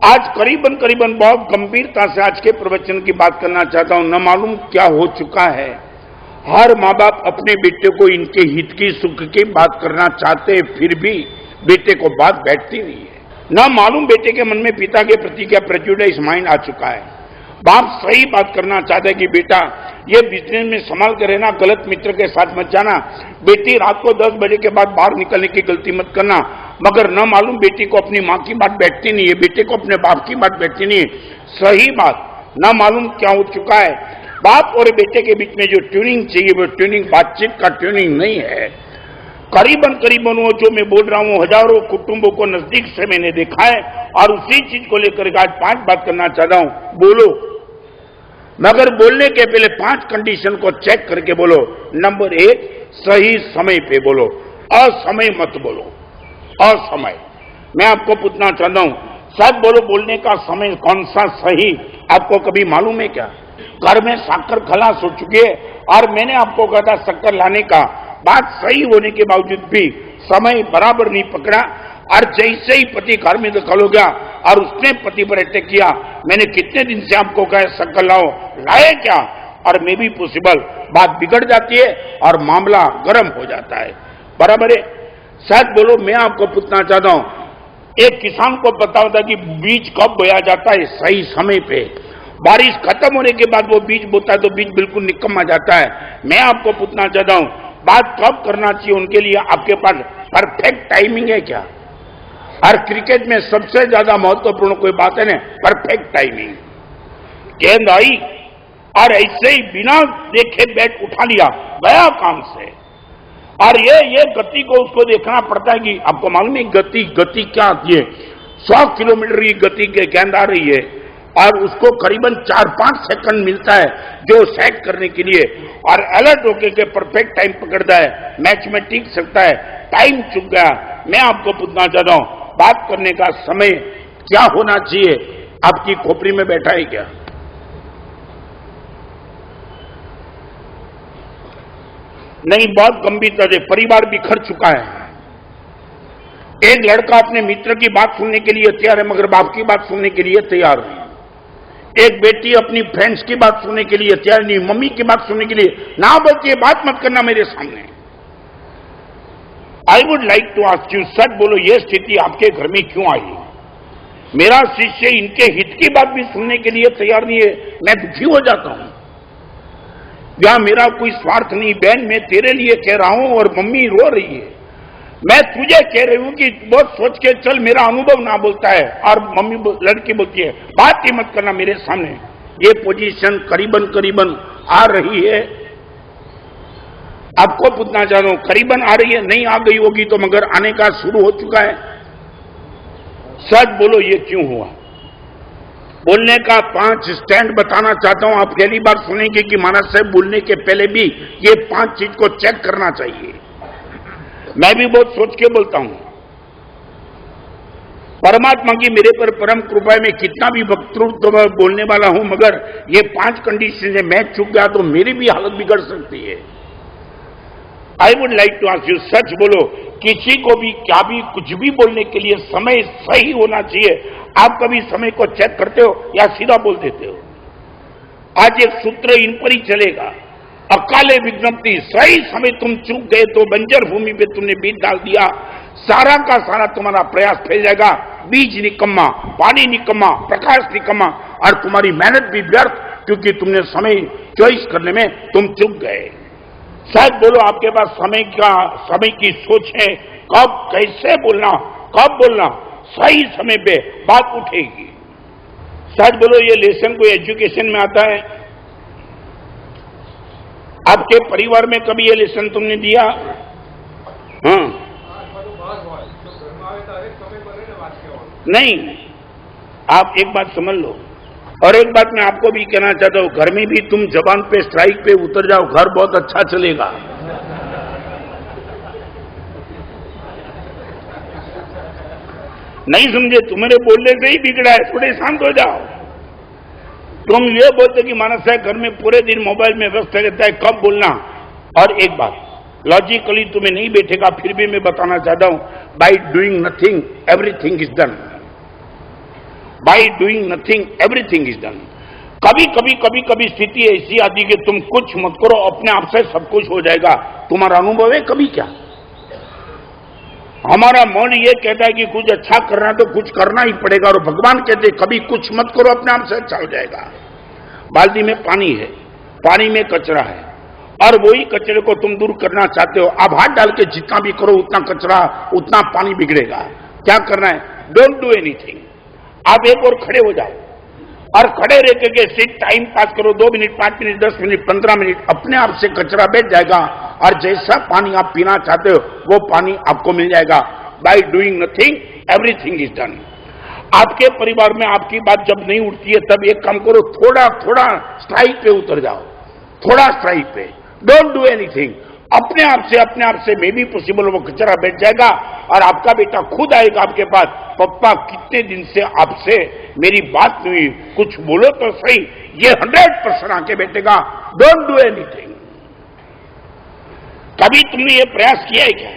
आज करीबन करीबन बहुत गंभीरता से आज के प्रवचन की बात करना चाहता हूं। न मालूम क्या हो चुका है, हर माँ बाप अपने बेटे को इनके हित की सुख की बात करना चाहते हैं, फिर भी बेटे को बात बैठती नहीं है। न मालूम बेटे के मन में पिता के प्रति क्या प्रेजुडिस माइंड आ चुका है। बाप सही बात करना चाहता है कि बेटा ये बिजनेस में संभाल कर रहना, गलत मित्र के साथ मत जाना, बेटी रात को 10 बजे के बाद बाहर निकलने की गलती मत करना। मगर न मालूम बेटी को अपनी माँ की बात बैठती नहीं है, बेटे को अपने बाप की बात बैठती नहीं है। सही बात न मालूम क्या हो चुका है। बाप और बेटे के बीच में जो ट्यूनिंग चाहिए वो ट्यूनिंग बातचीत का ट्यूनिंग नहीं है। करीबन वो जो मैं बोल रहा हूँ हजारों कुटुंबों को नजदीक से मैंने देखा है और उसी चीज को लेकर आज 5 बात करना चाहता हूं। बोलो, मगर बोलने के पहले 5 कंडीशन को चेक करके बोलो। नंबर 1, सही समय पे बोलो, असमय मत बोलो। असमय, मैं आपको पूछना चाहता हूं, सच बोलो, बोलने का समय कौन सा सही आपको कभी मालूम है क्या? घर में शक्कर खलास हो चुकी है और मैंने आपको कहा था शक्कर लाने का, बात सही होने के बावजूद भी समय बराबर नहीं पकड़ा और जैसे ही पति घर में दखल हो गया और उसने पति पर अटैक किया, मैंने कितने दिन से आपको कहा शक्कर लाओ, लाए क्या? और मैं भी पॉसिबल, बात बिगड़ जाती है और मामला गर्म हो जाता है। बराबर है? सच बोलो, मैं आपको पूछना चाहता हूं, एक किसान को पता होता कि बीज कब बोया जाता है? सही समय पे। बारिश खत्म होने के बाद वो बीज बोता है तो बीज बिल्कुल निकम्मा जाता है। मैं आपको पूछना चाहता हूं, बात कब करना चाहिए उनके लिए आपके पास परफेक्ट टाइमिंग है क्या? और क्रिकेट में सबसे ज्यादा महत्वपूर्ण कोई बात है ना, परफेक्ट टाइमिंग। गेंद आई और ऐसे ही बिना देखे बैट उठा लिया, गया काम से। और ये गति को उसको देखना पड़ता है कि आपको मालूम है गति क्या आती है? 100 किलोमीटर की गति के गेंद आ रही है और उसको करीबन 4-5 सेकंड मिलता है जो सेट करने के लिए, और अलर्ट होकर के परफेक्ट टाइम पकड़ता है, मैच में टिक सकता है। टाइम चुक गया। मैं आपको पूछना चाहता हूं, बात करने का समय क्या होना चाहिए? आपकी खोपड़ी में बैठा है क्या? नहीं, बहुत गंभीरता से परिवार बिखर चुका है। एक लड़का अपने मित्र की बात सुनने के लिए तैयार है मगर बाप की बात सुनने के लिए तैयार नहीं। एक बेटी अपनी फ्रेंड्स की बात सुनने के लिए तैयार नहीं, मम्मी की बात सुनने के लिए ना बोलती है, बात मत करना मेरे सामने। I would like to ask you, सच बोलो, यह स्थिति आपके घर में क्यों आई? मेरा शिष्य इनके हित की बात भी सुनने के लिए तैयार नहीं है, मैं दुखी हो जाता हूं। या मेरा कोई स्वार्थ नहीं, बहन मैं तेरे लिए कह रहा हूं और मम्मी रो रही है। मैं तुझे कह रही हूं कि बहुत सोच के चल, मेरा अनुभव ना बोलता है और मम्मी लड़की बोलती है बात ही मत करना मेरे सामने। ये पोजीशन करीबन आ रही है। आपको पूछना चाहता हूं, करीबन आ रही है, नहीं आ गई होगी तो मगर आने का शुरू हो चुका है। सच बोलो, ये क्यों हुआ? बोलने का 5 स्टैंड बताना चाहता हूं। आप पहली बार सुनेंगे कि महाराज साहब बोलने के पहले भी ये 5 चीज को चेक करना चाहिए। मैं भी बहुत सोच के बोलता हूं। परमात्मा की मेरे पर परम कृपा है, मैं कितना भी वक्तृत्व बोलने वाला हूं, मगर ये 5 कंडीशन है, मैं चूक गया तो मेरी भी हालत बिगड़ सकती है। I would like to ask you, सच बोलो, किसी को भी क्या भी कुछ भी बोलने के लिए समय सही होना चाहिए। आप कभी समय को चेक करते हो या सीधा बोल देते हो? आज एक सूत्र इन पर ही चलेगा, अकाले विज्ञप्ति। सही समय तुम चूक गए तो बंजर भूमि पे तुमने बीज डाल दिया, सारा का सारा तुम्हारा प्रयास फैल जाएगा। बीज निकम्मा, पानी निकम्मा, प्रकाश निकम्मा और तुम्हारी मेहनत भी व्यर्थ, क्योंकि तुमने समय चॉइस करने में तुम चूक गए। शायद बोलो, आपके पास समय की सोच है, कब कैसे बोलना, कब बोलना, सही समय पे बात उठेगी। शायद बोलो, ये लेसन कोई एजुकेशन में आता है? आपके परिवार में कभी ये लेसन तुमने दिया? हाँ, नहीं। आप एक बात समझ लो, और एक बात मैं आपको भी कहना चाहता हूं, घर में भी तुम जबान पे स्ट्राइक पे उतर जाओ, घर बहुत अच्छा चलेगा। नहीं समझे? तुम्हारे बोलने से ही बिगड़ा है, थोड़े शांत हो जाओ। तुम ये बोलते कि मानस साहब घर में पूरे दिन मोबाइल में व्यस्त रहता है, कब बोलना? और एक बात लॉजिकली तुम्हें नहीं बैठेगा, फिर भी मैं बताना चाहता हूं, by doing nothing everything is done. By doing nothing everything is done. कभी स्थिति ऐसी आती कि तुम कुछ मत करो, अपने आप से सब कुछ हो जाएगा। तुम्हारा अनुभव है कभी? क्या हमारा मन ये कहता है कि कुछ अच्छा करना है तो कुछ करना ही पड़ेगा, और भगवान कहते हैं कभी कुछ मत करो, अपने आप से अच्छा हो जाएगा। बाल्टी में पानी है, पानी में कचरा है, और वही कचरे को तुम दूर करना चाहते हो, अब हाथ डाल के जितना भी करो उतना कचरा, उतना पानी बिगड़ेगा। क्या करना है? Don't do anything. आप एक और खड़े हो जाओ और खड़े रह के सिर्फ टाइम पास करो, 2 मिनट, 5 मिनट, 10 मिनट, 15 मिनट, अपने आप से कचरा बैठ जाएगा, और जैसा पानी आप पीना चाहते हो वो पानी आपको मिल जाएगा। By doing nothing everything is done. आपके परिवार में आपकी बात जब नहीं उठती है तब एक काम करो, थोड़ा थोड़ा स्ट्राइक पे उतर जाओ, थोड़ा स्ट्राइक पे, डोंट डू एनीथिंग। अपने आप से मे बी पॉसिबल वो कचरा बैठ जाएगा, और आपका बेटा खुद आएगा आपके पास, पप्पा कितने दिन से आपसे मेरी बात नहीं हुई, कुछ बोलो तो सही। ये 100% आके बैठेगा, डोंट डू एनीथिंग। कभी तुमने ये प्रयास किया है क्या?